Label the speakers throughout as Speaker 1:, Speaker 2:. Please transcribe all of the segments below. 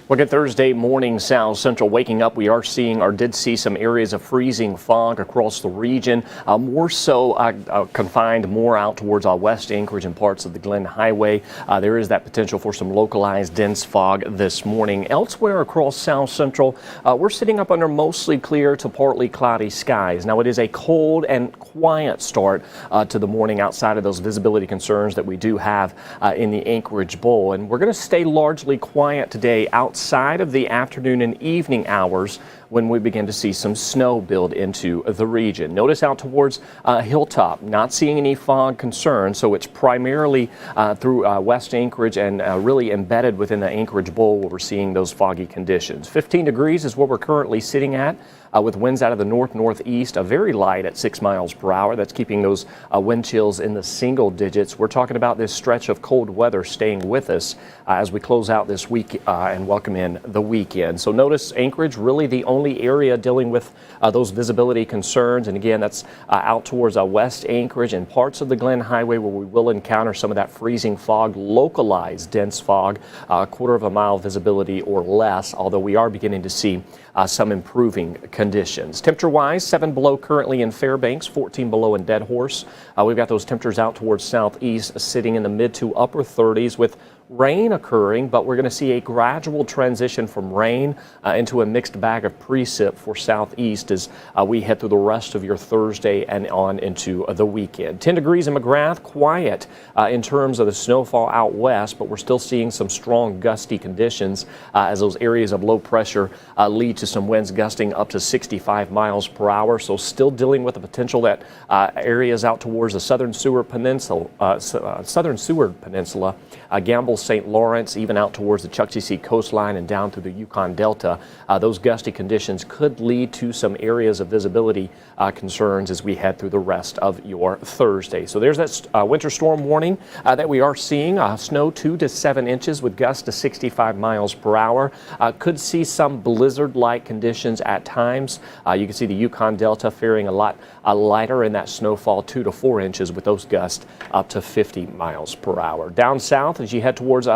Speaker 1: Look at Thursday morning, South Central waking up. We are seeing or did see some areas of freezing fog across the region, more so confined more out towards West Anchorage and parts of the Glen Highway. There is that potential for some localized dense fog this morning. Elsewhere across South Central, we're sitting up under mostly clear to partly cloudy skies. Now it is a cold and quiet start to the morning outside of those visibility concerns that we do have in the Anchorage Bowl. And we're going to stay largely quiet today outside of the afternoon and evening hours when we begin to see some snow build into the region. Notice out towards Hilltop, not seeing any fog concerns, so it's primarily through West Anchorage and really embedded within the Anchorage Bowl where we're seeing those foggy conditions. 15 degrees is where we're currently sitting at. With winds out of the north-northeast, very light at 6 miles per hour. That's keeping those wind chills in the single digits. We're talking about this stretch of cold weather staying with us as we close out this week and welcome in the weekend. So notice Anchorage really the only area dealing with those visibility concerns. And again, that's out towards West Anchorage and parts of the Glen Highway where we will encounter some of that freezing fog, localized dense fog, a quarter of a mile visibility or less, although we are beginning to see some improving conditions. Temperature-wise, 7 below currently in Fairbanks, 14 below in Dead Horse. We've got those temperatures out towards southeast sitting in the mid to upper 30s with rain occurring, but we're going to see a gradual transition from rain into a mixed bag of precip for southeast as we head through the rest of your Thursday and on into the weekend. 10 degrees in McGrath, quiet in terms of the snowfall out west, but we're still seeing some strong gusty conditions as those areas of low pressure lead to some winds gusting up to 65 miles per hour. So still dealing with the potential that areas out towards the southern Seward Peninsula, Gamble, St. Lawrence, even out towards the Chukchi coastline and down through the Yukon Delta. Those gusty conditions could lead to some areas of visibility concerns as we head through the rest of your Thursday. So there's that winter storm warning that we are seeing. Snow 2 to 7 inches with gusts to 65 miles per hour. Could see some blizzard-like conditions at times. You can see the Yukon Delta faring a lot lighter in that snowfall, 2 to 4 inches with those gusts up to 50 miles per hour. Down south as you head towards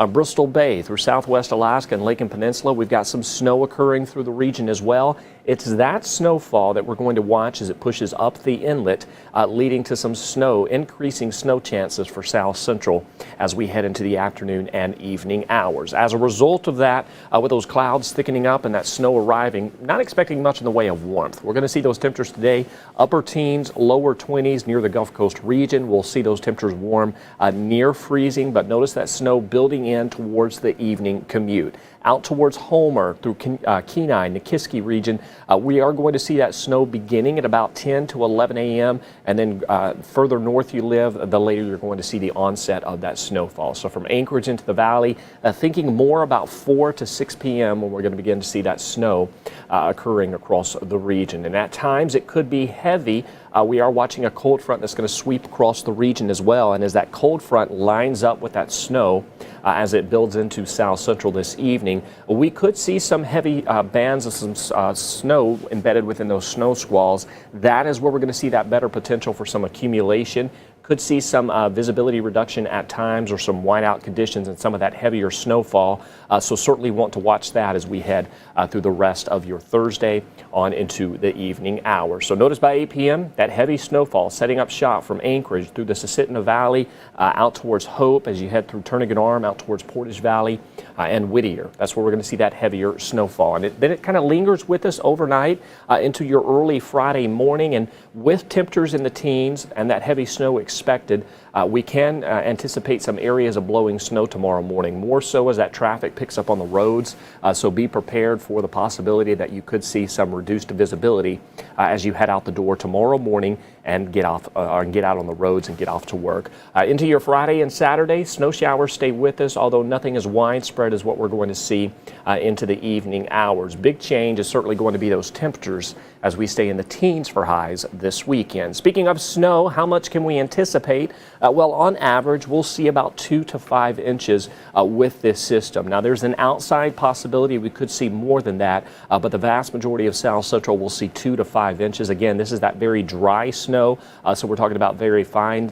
Speaker 1: Bristol Bay through southwest Alaska and Lake and Peninsula, we've got some snow occurring through the region as well. It's that snowfall that we're going to watch as it pushes up the inlet, leading to some snow, increasing snow chances for South Central as we head into the afternoon and evening hours. As a result of that, with those clouds thickening up and that snow arriving, not expecting much in the way of warmth. We're going to see those temperatures today, upper teens, lower 20s near the Gulf Coast region. We'll see those temperatures warm near freezing, but notice that snow building in towards the evening commute. Out towards Homer through Kenai, Nikiski region, we are going to see that snow beginning at about 10 to 11 a.m. and then further north you live, the later you're going to see the onset of that snowfall. So from Anchorage into the valley, thinking more about 4 to 6 p.m. when we're going to begin to see that snow occurring across the region. And at times it could be heavy. We are watching a cold front that's going to sweep across the region as well. And as that cold front lines up with that snow as it builds into South Central this evening, we could see some heavy bands of some snow embedded within those snow squalls. That is where we're going to see that better potential for some accumulation. Could see some visibility reduction at times or some whiteout conditions and some of that heavier snowfall. So certainly want to watch that as we head through the rest of your Thursday on into the evening hours. So notice by 8 p.m. that heavy snowfall setting up shop from Anchorage through the Susitna Valley out towards Hope as you head through Turnagain Arm out towards Portage Valley and Whittier. That's where we're going to see that heavier snowfall. And then it kind of lingers with us overnight into your early Friday morning. And with temperatures in the teens and that heavy snow expected, we can anticipate some areas of blowing snow tomorrow morning, more so as that traffic picks up on the roads. So be prepared for the possibility that you could see some reduced visibility as you head out the door tomorrow morning and get out on the roads and get off to work. Into your Friday and Saturday, snow showers stay with us, although nothing as widespread as what we're going to see into the evening hours. Big change is certainly going to be those temperatures as we stay in the teens for highs this weekend. Speaking of snow, how much can we anticipate? Well, on average, we'll see about 2 to 5 inches with this system. Now, there's an outside possibility we could see more than that, but the vast majority of South Central will see 2 to 5 inches. Again, this is that very dry snow snow. So we're talking about very fine,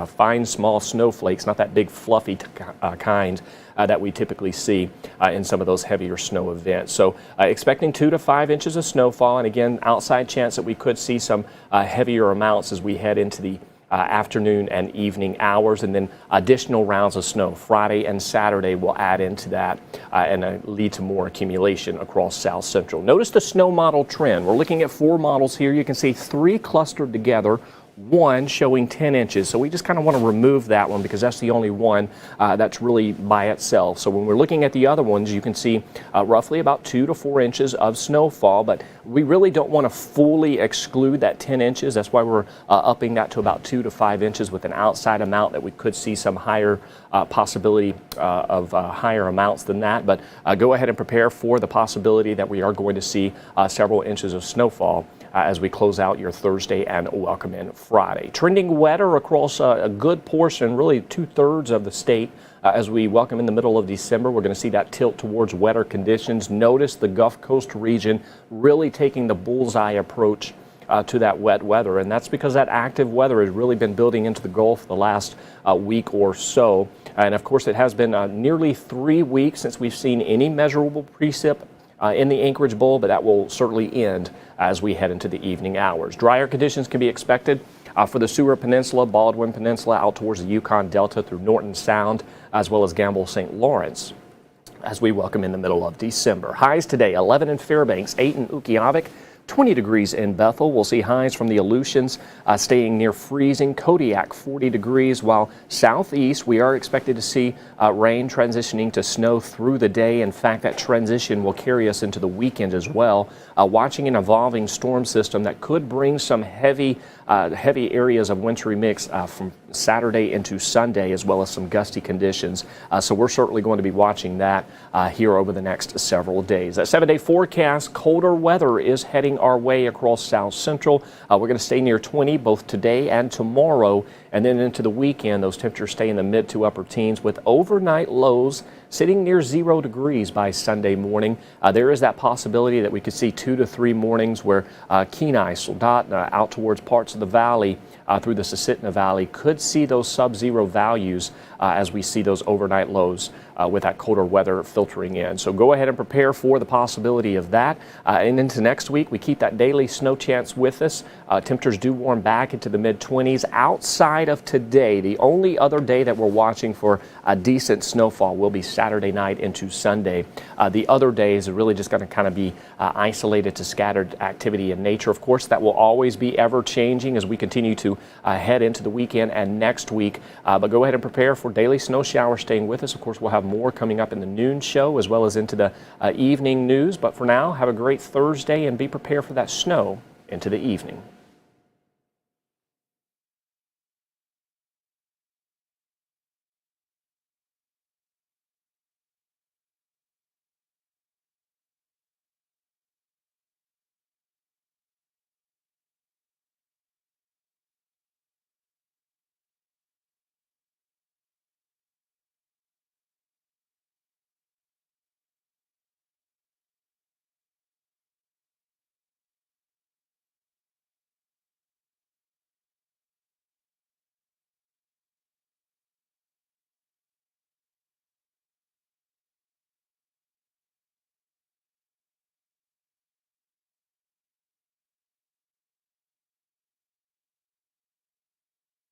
Speaker 1: fine small snowflakes, not that big fluffy kind that we typically see in some of those heavier snow events. So expecting 2 to 5 inches of snowfall, and again, outside chance that we could see some heavier amounts as we head into the afternoon and evening hours, and then additional rounds of snow Friday and Saturday will add into that and lead to more accumulation across South Central. Notice the snow model trend. We're looking at 4 models here. You can see 3 clustered together, 1 showing 10 inches. So we just kind of want to remove that one because that's the only one that's really by itself. So when we're looking at the other ones, you can see roughly about 2 to 4 inches of snowfall, but we really don't want to fully exclude that 10 inches. That's why we're upping that to about 2 to 5 inches with an outside amount that we could see some higher possibility of higher amounts than that. But go ahead and prepare for the possibility that we are going to see several inches of snowfall as we close out your Thursday and welcome in Friday. Trending wetter across a good portion, really 2/3 of the state. As we welcome in the middle of December, we're going to see that tilt towards wetter conditions. Notice the Gulf Coast region really taking the bullseye approach to that wet weather, and that's because that active weather has really been building into the Gulf the last week or so. And of course, it has been nearly 3 weeks since we've seen any measurable precip in the Anchorage Bowl, but that will certainly end as we head into the evening hours. Drier conditions can be expected for the Seward Peninsula, Baldwin Peninsula, out towards the Yukon Delta through Norton Sound, as well as Gamble St. Lawrence as we welcome in the middle of December. Highs today, 11 in Fairbanks, 8 in Ukqiavik, 20 degrees in Bethel. We'll see highs from the Aleutians staying near freezing. Kodiak 40 degrees, while southeast we are expected to see rain transitioning to snow through the day. In fact, that transition will carry us into the weekend as well. Watching an evolving storm system that could bring some heavy areas of wintry mix from Saturday into Sunday, as well as some gusty conditions. So we're certainly going to be watching that here over the next several days. That 7-day forecast, colder weather is heading our way across South Central. We're going to stay near 20 both today and tomorrow, and then into the weekend, those temperatures stay in the mid to upper teens with overnight lows sitting near 0 degrees by Sunday morning. There is that possibility that we could see 2 to 3 mornings where Kenai, Soldotna, out towards parts of the valley through the Susitna Valley could see those sub-zero values as we see those overnight lows with that colder weather filtering in. So go ahead and prepare for the possibility of that. And into next week, we keep that daily snow chance with us. Temperatures do warm back into the mid-20s. Outside of today, the only other day that we're watching for a decent snowfall will be Saturday night into Sunday. The other days are really just going to kind of be isolated to scattered activity in nature. Of course, that will always be ever changing as we continue to head into the weekend and next week. But go ahead and prepare for daily snow showers staying with us. Of course, we'll have more coming up in the noon show as well as into the evening news. But for now, have a great Thursday and be prepared for that snow into the evening.